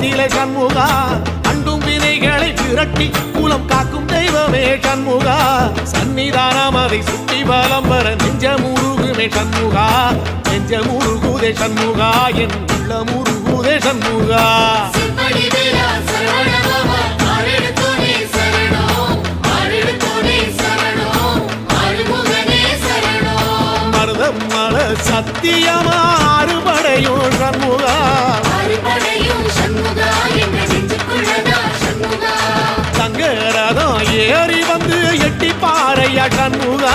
குலத்திலே சண்முகா அண்டும் வினைகளை விரட்டி குலம் காக்கும் தெய்வமே சண்முகா சன்னிதானம் அதை சுற்றி பலம் வர நெஞ்சமுருகுமே சண்முகா நெஞ்சமுருகுதே சண்முகா என் உள்ளமுருகுதே சண்முகா மருதம் மல சத்தியமா அறுபடையும் சண்முகா தங்கரதம் ஏறி வந்து எட்டி பாறையா சண்முகா